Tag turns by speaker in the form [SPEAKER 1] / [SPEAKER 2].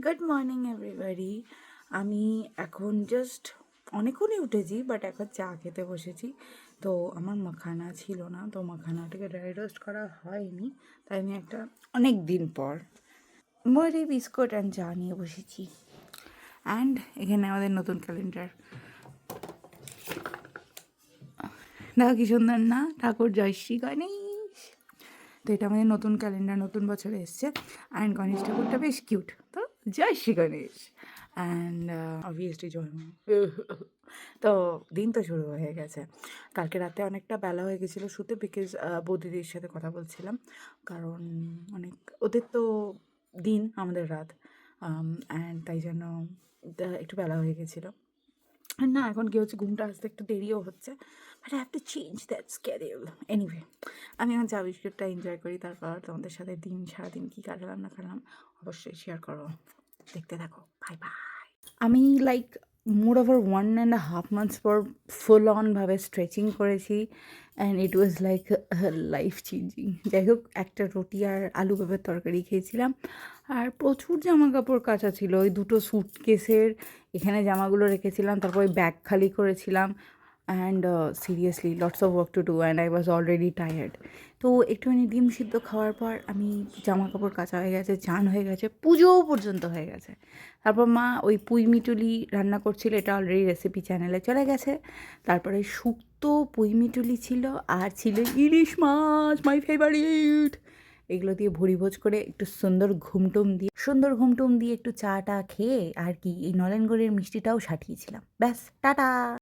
[SPEAKER 1] Good morning everybody. আমি এখন just অনেকক্ষণই উঠেছি, বাট এখন চা খেতে বসেছি। তো আমার মাখানা ছিল না, তো মাখানাটাকে ড্রাই রোস্ট করা হয়নি, তাই আমি একটা অনেক দিন পর মুড়ি বিস্কুট অ্যান্ড চা নিয়ে বসেছি। অ্যান্ড এখানে আমাদের নতুন ক্যালেন্ডার, দেখো কি সুন্দর না, ঠাকুর জয়শ্রী গণেশ। তো এটা আমাদের নতুন ক্যালেন্ডার, নতুন বছরে এসছে। অ্যান্ড গণেশ ঠাকুরটা বেশ কিউট, তো জয় শ্রী গণেশ। অ্যান্ড অবভিয়াসলি জয় মা। তো দিন তো শুরু হয়ে গেছে। কালকে রাতে অনেকটা বেলা হয়ে গেছিলো শুতে, বিকজ বৌদিদির সাথে কথা বলছিলাম, কারণ অনেক ওদের তো দিন, আমাদের রাত। অ্যান্ড তাই জন্য একটু বেলা হয়ে গেছিলো। আর না, এখন কি হচ্ছে, ঘুমটা আসতে একটু দেরিও হচ্ছে, but I have to change that schedule. Anyway, আমি এখন চা বিস্কুটটা এনজয় করি, তারপর তোমাদের সাথে সারাদিন কী কাটালাম না কাটালাম অবশ্যই শেয়ার করো। দেখতে থাকো, বাই বাই। আমি লাইক মোর ওভার 1.5 months পর ফুল অনভাবে স্ট্রেচিং করেছি, and it was like life changing. যাই হোক, একটা রুটি আর আলু ভাবের তরকারি খেয়েছিলাম, আর প্রচুর জামা কাপড় কাচা ছিল। ওই দুটো স্যুটকেসের এখানে জামাগুলো রেখেছিলাম, তারপর ওই ব্যাগ খালি করেছিলাম। And seriously lots of work to do, and I was already tired. তো একটুখানি ডিম সিদ্ধ খাওয়ার পর আমি জামা কাপড় কাচা হয়ে গেছে, চান হয়ে গেছে, পুজোও পর্যন্ত হয়ে গেছে। তারপর মা ওই পুঁই মিটুলি রান্না করছিল, এটা অলরেডি রেসিপি চ্যানেলে চলে গেছে। তারপরে শুক্তো পুঁই মিটুলি ছিল, আর ছিল ইলিশ মাছ, মাই ফেভারিট। এগুলো দিয়ে ভুড়িভোজ করে একটু সুন্দর ঘুমটুম দিয়ে একটু চাটা খেয়ে আর কি এই নলেনগুড়ের মিষ্টিটাও সাটিয়েছিলাম। ব্যাস, টাটা।